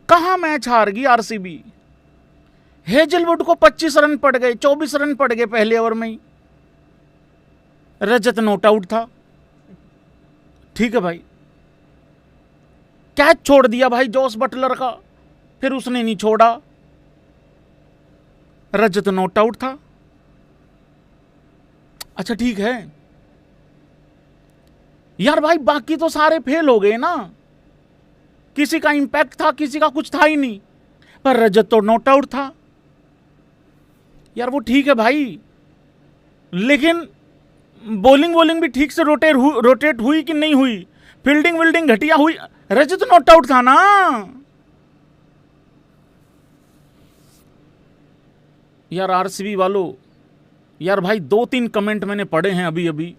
कहां मैच हार गई आरसीबी। हेजलवुड को 25 रन पड़ गए, 24 रन पड़ गए पहले ओवर में ही। रजत नॉट आउट था, ठीक है भाई। कैच छोड़ दिया भाई जॉस बटलर का, फिर उसने नहीं छोड़ा, रजत नॉट आउट था। अच्छा ठीक है यार भाई, बाकी तो सारे फेल हो गए ना, किसी का इंपैक्ट था, किसी का कुछ था ही नहीं, पर रजत तो नॉट आउट था यार। वो ठीक है भाई, लेकिन बॉलिंग भी ठीक से रोटेट हुई कि नहीं हुई, फील्डिंग विल्डिंग घटिया हुई, रजत नॉट आउट था ना। यार आरसीबी वालों, यार भाई 2-3 कमेंट मैंने पढ़े हैं अभी अभी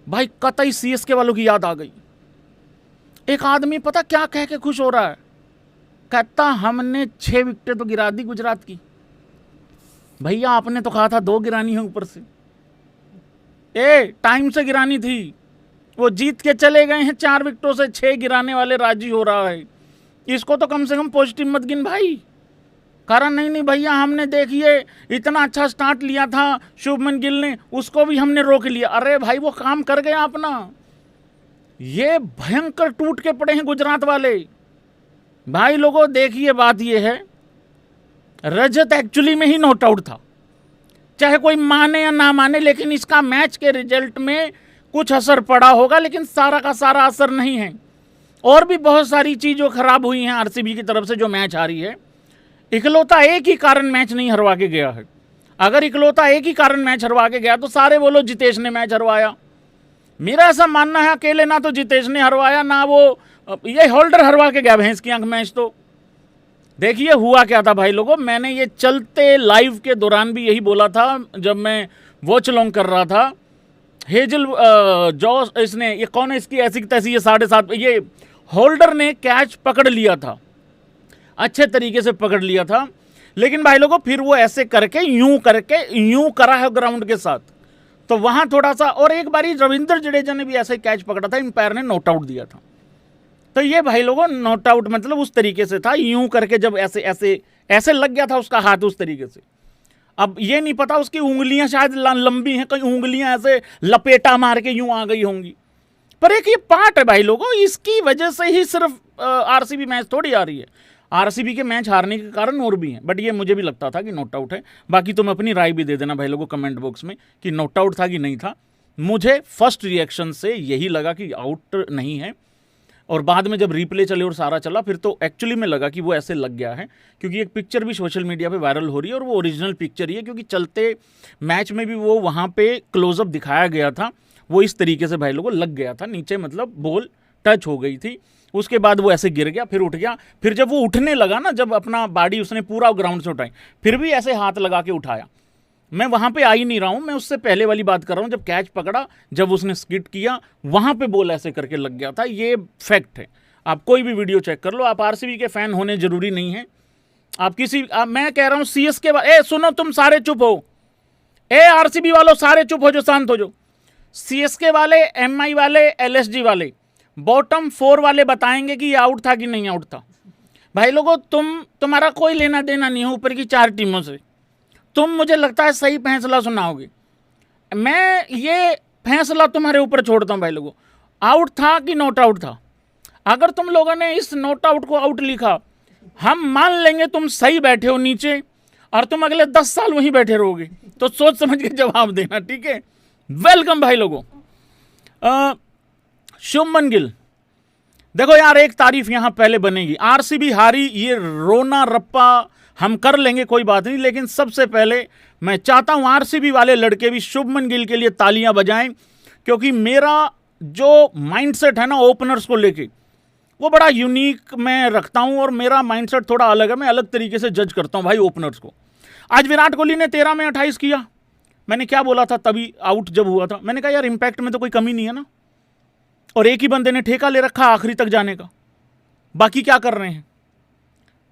भाई, कतई सीएसके वालों की याद आ गई। एक आदमी पता क्या कह के खुश हो रहा है, कहता हमने 6 विकेटें तो गिरा दी गुजरात की। भैया आपने तो कहा था 2 गिरानी है ऊपर से, टाइम से गिरानी थी। वो जीत के चले गए हैं 4 विकेटों से, 6 गिराने वाले राजी हो रहा है। इसको तो कम से कम पॉजिटिव मत गिन भाई। कारण नहीं भैया, हमने देखिए इतना अच्छा स्टार्ट लिया था शुभमन गिल ने, उसको भी हमने रोक लिया। अरे भाई वो काम कर गया अपना। ये भयंकर टूट के पड़े हैं गुजरात वाले। भाई लोगों देखिए, बात ये है, रजत एक्चुअली में ही नॉट आउट था, चाहे कोई माने या ना माने, लेकिन इसका मैच के रिजल्ट में कुछ असर पड़ा होगा, लेकिन सारा का सारा असर नहीं है। और भी बहुत सारी चीज़ों खराब हुई हैं आरसीबी की तरफ से जो मैच हारी है। इकलौता एक ही कारण मैच नहीं हरवा के गया है। अगर इकलौता एक ही कारण मैच हरवा के गया तो सारे बोलो जितेश ने मैच हरवाया। मेरा ऐसा मानना है अकेले ना तो जितेश ने हरवाया, ना वो ये होल्डर हरवा के गया भैंस की आंख मैच। तो देखिए हुआ क्या था भाई लोगों, मैंने ये चलते लाइव के दौरान भी यही बोला था जब मैं वॉच लॉन्ग कर रहा था। हेजल जॉस, इसने ये कौन है, इसकी ऐसी तैसी ये 7.5, ये होल्डर ने कैच पकड़ लिया था, अच्छे तरीके से पकड़ लिया था, लेकिन भाई लोगों फिर वो ऐसे करके यूं करा है ग्राउंड के साथ, तो वहां थोड़ा सा। और एक बारी रविंद्र जडेजा ने भी ऐसे कैच पकड़ा था, एम्पायर ने नॉट आउट दिया था। तो ये भाई लोगों नॉट आउट मतलब उस तरीके से था, यूं करके जब ऐसे ऐसे ऐसे लग गया था उसका हाथ उस तरीके से। अब ये नहीं पता उसकी उंगलियां शायद लंबी हैं, कहीं उंगलियां ऐसे लपेटा मार के यूं आ गई होंगी, पर एक ये पार्ट है भाई लोगों, इसकी वजह से ही सिर्फ आरसीबी मैच थोड़ी आ रही है। आरसीबी के मैच हारने के कारण और भी हैं, बट ये मुझे भी लगता था कि नॉट आउट है। बाकी तुम अपनी राय भी दे देना भाई लोगों कमेंट बॉक्स में कि नॉट आउट था कि नहीं था। मुझे फर्स्ट रिएक्शन से यही लगा कि आउट नहीं है, और बाद में जब रिप्ले चले और सारा चला फिर तो एक्चुअली में लगा कि वो ऐसे लग गया है, क्योंकि एक पिक्चर भी सोशल मीडिया पे वायरल हो रही है और वो ओरिजिनल पिक्चर ही है, क्योंकि चलते मैच में भी वो वहाँ पे क्लोजअप दिखाया गया था, वो इस तरीके से भाई लोगों लग गया था नीचे, मतलब बॉल टच हो गई थी। उसके बाद वो ऐसे गिर गया, फिर उठ गया, फिर जब वो उठने लगा ना, जब अपना बॉडी उसने पूरा ग्राउंड से उठाई, फिर भी ऐसे हाथ लगा के उठाया। मैं वहाँ पे आ ही नहीं रहा हूँ, मैं उससे पहले वाली बात कर रहा हूँ, जब कैच पकड़ा, जब उसने स्किट किया, वहाँ पे बॉल ऐसे करके लग गया था। ये फैक्ट है, आप कोई भी वीडियो चेक कर लो। आप आरसीबी के फैन होने जरूरी नहीं है, आप मैं कह रहा हूँ सीएसके वाले, सुनो तुम सारे चुप हो, आरसीबी वालों सारे चुप हो जो, शांत हो जो। सीएसके वाले, एमआई वाले, एलएसजी वाले, बॉटम 4 वाले बताएंगे कि ये आउट था कि नहीं आउट था। भाई लोगों तुम्हारा कोई लेना देना नहीं है ऊपर की 4 टीमों से, तुम मुझे लगता है सही फैसला सुनाओगे। मैं ये फैसला तुम्हारे ऊपर छोड़ता हूं भाई लोगों, आउट था कि नॉट आउट था। अगर तुम लोगों ने इस नॉट आउट को आउट लिखा, हम मान लेंगे तुम सही बैठे हो नीचे, और तुम अगले 10 साल वहीं बैठे रहोगे, तो सोच समझ के जवाब देना, ठीक है। वेलकम भाई लोगों। शुभमन गिल, देखो यार एक तारीफ यहां पहले बनेगी, आरसीबी हारी, ये रोना रप्पा हम कर लेंगे, कोई बात नहीं, लेकिन सबसे पहले मैं चाहता हूं आरसीबी वाले लड़के भी शुभमन गिल के लिए तालियां बजाएं, क्योंकि मेरा जो माइंडसेट है ना ओपनर्स को लेके, वो बड़ा यूनिक मैं रखता हूं, और मेरा माइंडसेट थोड़ा अलग है, मैं अलग तरीके से जज करता हूं भाई ओपनर्स को। आज विराट कोहली ने 13 में 28 किया, मैंने क्या बोला था तभी आउट जब हुआ था, मैंने कहा यार इंपैक्ट में तो कोई कमी नहीं है ना, और एक ही बंदे ने ठेका ले रखा आखिरी तक जाने का, बाकी क्या कर रहे हैं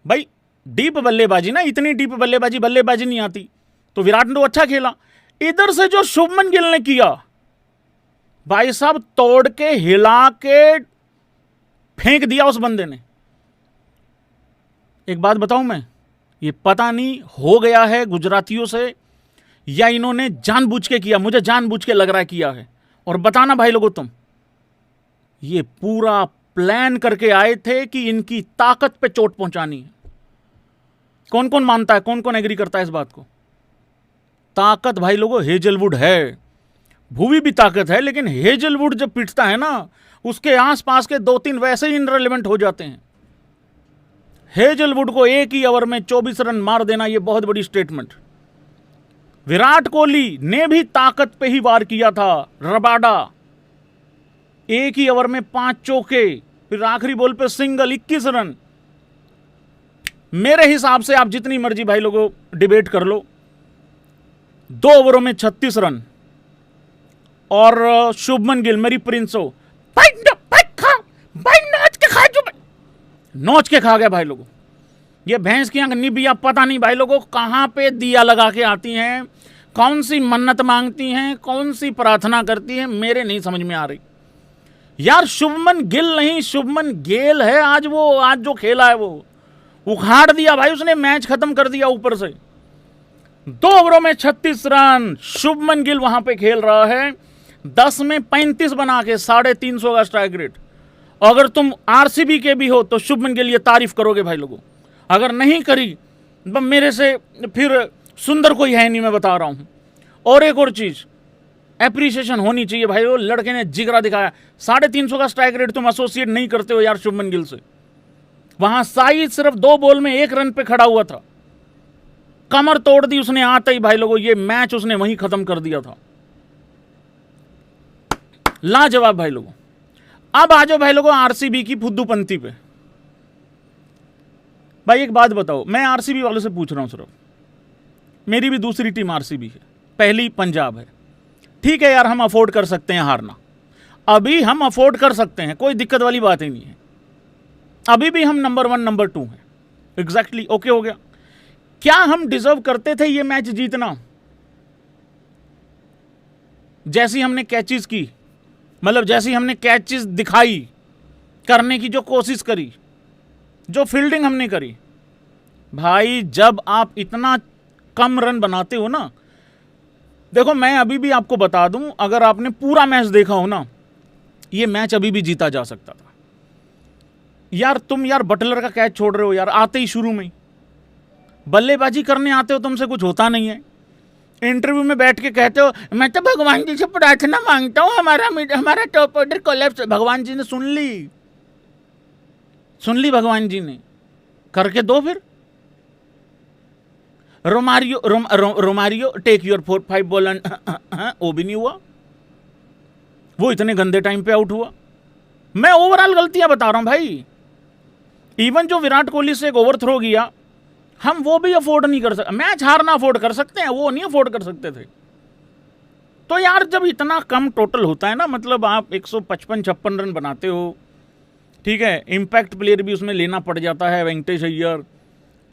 भाई। डीप बल्लेबाजी ना, इतनी डीप बल्लेबाजी नहीं आती, तो विराट ने तो अच्छा खेला। इधर से जो शुभमन गिल ने किया भाई साहब, तोड़ के हिला के फेंक दिया उस बंदे ने। एक बात बताऊं मैं, ये पता नहीं हो गया है गुजरातियों से या इन्होंने जानबूझ के किया, मुझे जानबूझ के लग रहा है किया है। और बताना भाई लोगों तुम, ये पूरा प्लान करके आए थे कि इनकी ताकत पे चोट पहुंचानी है। कौन कौन मानता है, कौन कौन एग्री करता है इस बात को? ताकत भाई लोगों हेजलवुड है, भूवी भी ताकत है, लेकिन हेजलवुड जब पिटता है ना, उसके आसपास के 2-3 वैसे ही इनरेलेवेंट हो जाते हैं। हेजलवुड को एक ही ओवर में 24 रन मार देना, यह बहुत बड़ी स्टेटमेंट। विराट कोहली ने भी ताकत पे ही वार किया था, रबाडा, एक ही ओवर में 5 चौके, फिर आखिरी बॉल पे सिंगल, 21 रन। मेरे हिसाब से आप जितनी मर्जी भाई लोगों डिबेट कर लो, 2 ओवरों में 36 रन। और शुभमन गिल, मेरी प्रिंस हो, भाई नोच के खा, जो नोच के खा गया भाई लोगों। ये भैंस की आंख निबिया पता नहीं भाई लोगों कहां पे दिया लगा के आती हैं, कौन सी मन्नत मांगती हैं, कौन सी प्रार्थना करती हैं, मेरे नहीं समझ में आ रही यार। शुभमन गिल नहीं, शुभमन गेल है। आज जो खेला है वो उखाड़ दिया भाई उसने, मैच खत्म कर दिया ऊपर से। 2 ओवरों में 36 रन शुभमन गिल वहां पे खेल रहा है, 10 में 35 बना के 350 का स्ट्राइक रेट। अगर तुम आरसीबी के भी हो तो शुभमन गिल ये तारीफ करोगे भाई लोगों, अगर नहीं करी मेरे से फिर सुंदर कोई है नहीं, मैं बता रहा हूं। और एक और चीज एप्रिसिएशन होनी चाहिए भाई, वो लड़के ने जिगरा दिखाया। 350 का स्ट्राइक रेट तुम एसोसिएट नहीं करते हो यार शुभमन गिल से। वहां साई सिर्फ 2 बॉल में 1 रन पे खड़ा हुआ था, कमर तोड़ दी उसने आते ही भाई लोगों, ये मैच उसने वहीं खत्म कर दिया था। लाजवाब भाई लोगों। अब आ जाओ भाई लोगों आरसीबी की फुद्दूपंती पे। भाई एक बात बताओ, मैं आरसीबी वालों से पूछ रहा हूं सिर्फ, मेरी भी दूसरी टीम आरसीबी है, पहली पंजाब है। ठीक है यार, हम अफोर्ड कर सकते हैं हारना, अभी हम अफोर्ड कर सकते हैं, कोई दिक्कत वाली बात ही नहीं है। अभी भी हम नंबर 1 नंबर 2 हैं, एग्जैक्टली ओके हो गया। क्या हम डिजर्व करते थे ये मैच जीतना? जैसी हमने कैचेस की, मतलब जैसी हमने कैचेस दिखाई करने की जो कोशिश करी, जो फील्डिंग हमने करी, भाई जब आप इतना कम रन बनाते हो ना, देखो मैं अभी भी आपको बता दूं, अगर आपने पूरा मैच देखा हो ना, ये मैच अभी भी जीता जा सकता था। यार तुम यार बटलर का कैच छोड़ रहे हो यार, आते ही शुरू में बल्लेबाजी करने आते हो, तुमसे कुछ होता नहीं है। इंटरव्यू में बैठ के कहते हो मैं तो भगवान जी से प्रार्थना मांगता हूं हमारा टॉप ऑर्डर कोलैप्स। भगवान जी ने सुन ली भगवान जी ने, करके दो फिर। Romario take your 4-5 ball and वो भी नहीं हुआ, वो इतने गंदे टाइम पे आउट हुआ। मैं ओवरऑल गलतियां बता रहा हूं भाई। इवन जो विराट कोहली से एक ओवर थ्रो गया, हम वो भी अफोर्ड नहीं कर सकते। मैच हारना अफोर्ड कर सकते हैं, वो नहीं अफोर्ड कर सकते थे। तो यार जब इतना कम टोटल होता है ना, मतलब आप 155-56 रन बनाते हो, ठीक है, इंपैक्ट प्लेयर भी उसमें लेना पड़ जाता है, वेंकटेश अय्यर,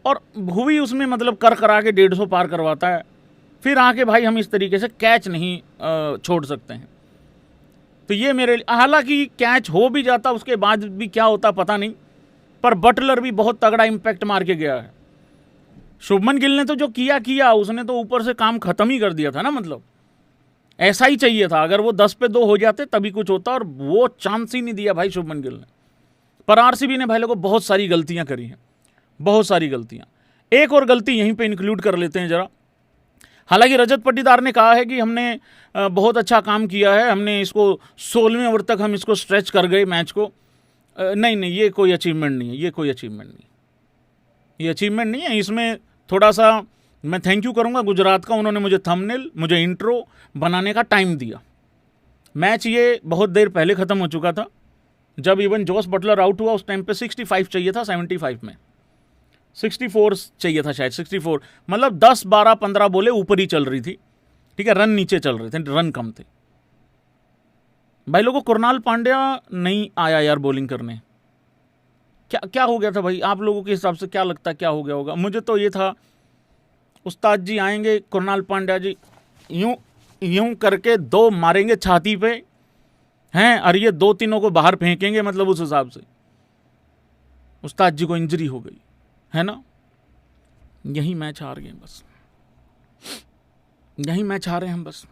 और भुवी उसमें मतलब कर करा के 150 पार करवाता है, फिर आके भाई हम इस तरीके से कैच नहीं छोड़ सकते हैं। तो ये मेरे, हालांकि कैच हो भी जाता उसके बाद भी क्या होता पता नहीं, पर बटलर भी बहुत तगड़ा इंपैक्ट मार के गया है। शुभमन गिल ने तो जो किया उसने तो ऊपर से काम खत्म ही कर दिया था ना, मतलब ऐसा ही चाहिए था। अगर वो 10 पे 2 हो जाते तभी कुछ होता, और वो चांस ही नहीं दिया भाई शुभमन गिल ने। पर आरसीबी ने भाई लोगों को बहुत सारी गलतियां करी हैं, बहुत सारी गलतियां। एक और गलती यहीं पे इंक्लूड कर लेते हैं जरा। हालांकि रजत पाटीदार ने कहा है कि हमने बहुत अच्छा काम किया है, हमने इसको 16वें ओवर तक हम इसको स्ट्रेच कर गए मैच को। नहीं, ये कोई अचीवमेंट नहीं है, ये कोई अचीवमेंट नहीं, ये अचीवमेंट नहीं है। इसमें थोड़ा सा मैं थैंक यू करूंगा गुजरात का, उन्होंने मुझे थंबनेल, मुझे इंट्रो बनाने का टाइम दिया। मैच ये बहुत देर पहले ख़त्म हो चुका था, जब इवन जोस बटलर आउट हुआ उस टाइम पे 65 चाहिए था, 75 में 64 चाहिए था शायद, 64 मतलब 10, 12, 15 बोले ऊपर ही चल रही थी, ठीक है, रन नीचे चल रहे थे, रन कम थे। भाई लोगों कुरनाल पांड्या नहीं आया यार बॉलिंग करने, क्या हो गया था भाई? आप लोगों के हिसाब से क्या लगता है क्या हो गया होगा? मुझे तो ये था उस्ताद जी आएंगे, कुरनाल पांड्या जी यूं करके 2 मारेंगे छाती पे हैं, और ये 2-3 को बाहर फेंकेंगे, मतलब उस हिसाब से उस्ताद जी को इंजरी हो गई। है ना। यही मैच हार गए बस, यही मैच हारे हम बस।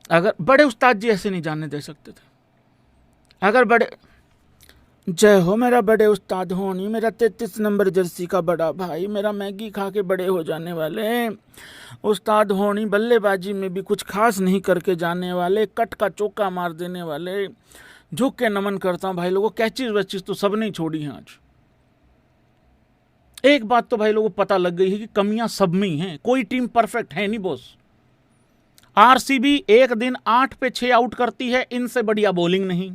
अगर बड़े उस्ताद जी ऐसे नहीं जानने दे सकते थे। अगर बड़े, जय हो मेरा बड़े उस्ताद होनी, मेरा 33 नंबर जर्सी का बड़ा भाई, मेरा मैगी खा के बड़े हो जाने वाले उस्ताद होनी, बल्लेबाजी में भी कुछ खास नहीं करके जाने वाले, कट का चौका मार देने वाले, झुक के नमन करता हूँ भाई लोगों। कैचीज वैचीज तो सब नहीं छोड़ी हैं आज। एक बात तो भाई लोगों को पता लग गई है कि कमियां सब में ही हैं, कोई टीम परफेक्ट है नहीं बॉस। आरसीबी एक दिन 8 पे 6 आउट करती है, इनसे बढ़िया बॉलिंग नहीं।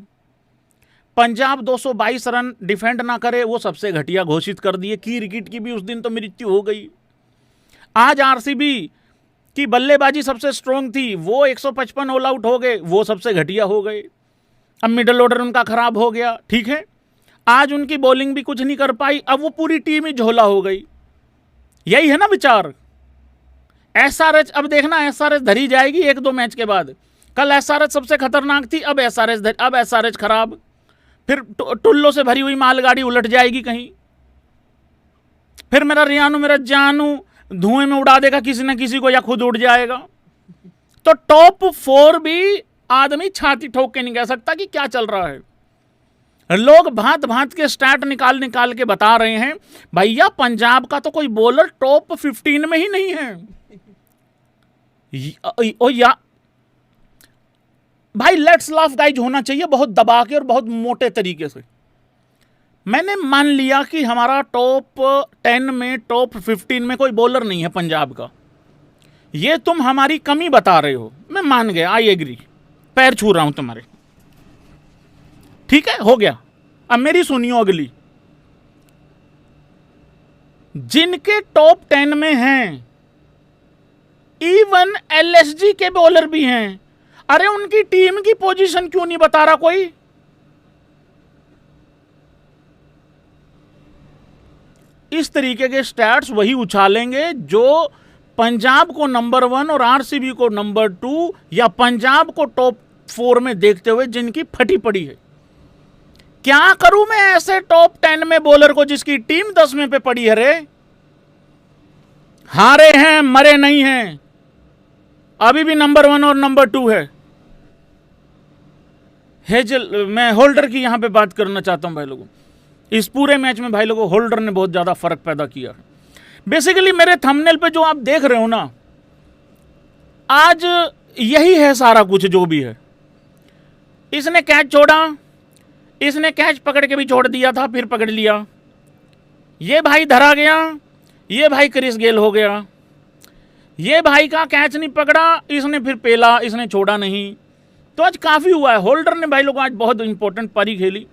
पंजाब 222 रन डिफेंड ना करे, वो सबसे घटिया घोषित कर दिए। की विकेट की भी उस दिन तो मृत्यु हो गई। आज आरसीबी की बल्लेबाजी सबसे स्ट्रांग थी, वो 155 ऑल आउट हो गए, वो सबसे घटिया हो गए। अब मिडल ऑर्डर उनका खराब हो गया, ठीक है। आज उनकी बॉलिंग भी कुछ नहीं कर पाई, अब वो पूरी टीम ही झोला हो गई। यही है ना विचार। एसआरएच, अब देखना एसआरएच धरी जाएगी 1-2 मैच के बाद। कल एसआरएच सबसे खतरनाक थी, अब एसआरएच खराब, फिर टुल्लो से भरी हुई मालगाड़ी उलट जाएगी कहीं, फिर मेरा रियानू मेरा जानू धुएं में उड़ा देगा किसी न किसी को, या खुद उड़ जाएगा। तो टॉप 4 भी आदमी छाती ठोक के नहीं कह सकता कि क्या चल रहा है। लोग भांत भांत के स्टैट निकाल निकाल के बता रहे हैं, भैया पंजाब का तो कोई बॉलर टॉप 15 में ही नहीं है। या भाई लेट्स लाफ गाइज होना चाहिए बहुत दबा के और बहुत मोटे तरीके से। मैंने मान लिया कि हमारा टॉप 10 में टॉप 15 में कोई बॉलर नहीं है पंजाब का, ये तुम हमारी कमी बता रहे हो, मैं मान गया, आई एग्री, पैर छू रहा हूं तुम्हारे, ठीक है, हो गया। अब मेरी सुनियो अगली, जिनके टॉप 10 में हैं, इवन एलएसजी के बॉलर भी हैं, अरे उनकी टीम की पोजीशन क्यों नहीं बता रहा कोई? इस तरीके के स्टैट्स वही उछालेंगे जो पंजाब को नंबर 1 और आरसीबी को नंबर 2 या पंजाब को टॉप 4 में देखते हुए जिनकी फटी पड़ी है। क्या करूं मैं ऐसे टॉप 10 में बॉलर को जिसकी टीम 10 में पे पड़ी है? रे हारे हैं, मरे नहीं हैं, अभी भी नंबर 1 और नंबर 2 है। हेजल, मैं होल्डर की यहां पे बात करना चाहता हूं भाई लोगों। इस पूरे मैच में भाई लोगों होल्डर ने बहुत ज्यादा फर्क पैदा किया है। बेसिकली मेरे थंबनेल पे जो आप देख रहे हो ना, आज यही है सारा कुछ जो भी है। इसने कैच छोड़ा, इसने कैच पकड़ के भी छोड़ दिया था, फिर पकड़ लिया, ये भाई धरा गया, ये भाई क्रिस गेल हो गया, ये भाई का कैच नहीं पकड़ा, इसने फिर पेला, इसने छोड़ा नहीं। तो आज काफी हुआ है। होल्डर ने भाई लोग आज बहुत इंपॉर्टेंट पारी खेली,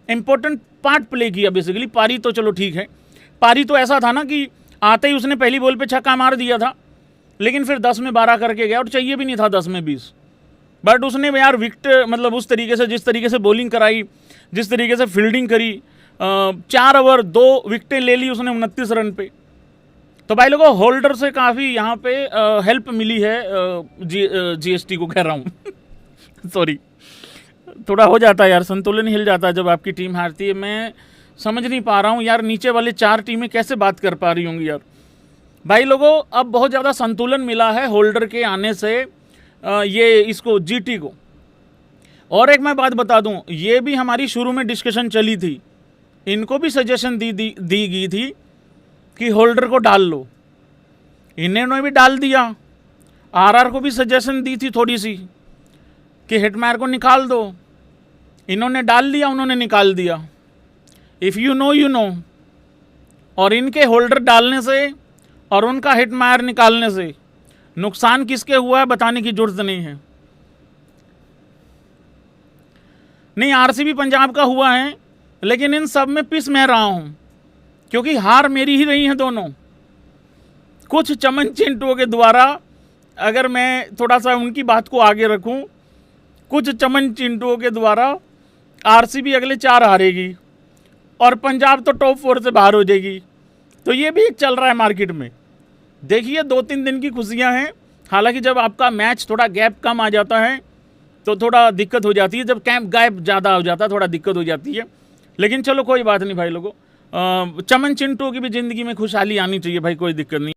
इंपॉर्टेंट पार्ट प्ले किया। बेसिकली पारी तो चलो ठीक है, पारी तो ऐसा था ना कि आते ही उसने पहली बॉल पे छक्का मार दिया था, लेकिन फिर 10 में 12 करके गया और चाहिए भी नहीं था 10 में 20। बट उसने यार विकेट, मतलब उस तरीके से, जिस तरीके से बॉलिंग कराई, जिस तरीके से फील्डिंग करी, 4 ओवर 2 विकेटें ले ली उसने 29 रन पे। तो भाई लोगों होल्डर से काफ़ी यहाँ पे हेल्प मिली है। जीएसटी को कह रहा हूँ सॉरी, थोड़ा हो जाता है यार, संतुलन हिल जाता है जब आपकी टीम हारती है। मैं समझ नहीं पा रहा हूँ यार, नीचे वाले 4 टीमें कैसे बात कर पा रही होंगी यार। भाई लोगों अब बहुत ज़्यादा संतुलन मिला है होल्डर के आने से, ये इसको जीटी को। और एक मैं बात बता दूं, ये भी हमारी शुरू में डिस्कशन चली थी, इनको भी सजेशन दी गई थी कि होल्डर को डाल लो, इन्होंने भी डाल दिया। आरआर को भी सजेशन दी थी थोड़ी सी कि हेटमायर को निकाल दो, इन्होंने डाल दिया, उन्होंने निकाल दिया। If you know you know. और इनके होल्डर डालने से और उनका हेटमायर निकालने से नुकसान किसके हुआ है बताने की जरूरत नहीं है। नहीं, आरसीबी पंजाब का हुआ है, लेकिन इन सब में पिस मैं रहा हूं क्योंकि हार मेरी ही रही है दोनों। कुछ चमन चिंटुओं के द्वारा, अगर मैं थोड़ा सा उनकी बात को आगे रखूं, कुछ चमन चिंटुओं के द्वारा आरसीबी अगले 4 हारेगी और पंजाब तो टॉप 4 से बाहर हो जाएगी। तो ये भी एक चल रहा है मार्केट में। देखिए 2-3 दिन की खुशियां हैं, हालांकि जब आपका मैच थोड़ा गैप कम आ जाता है तो थोड़ा दिक्कत हो जाती है, जब कैंप गैप ज़्यादा हो जाता है थोड़ा दिक्कत हो जाती है। लेकिन चलो कोई बात नहीं भाई लोगों, चमन चिंटू की भी ज़िंदगी में खुशहाली आनी चाहिए भाई, कोई दिक्कत नहीं।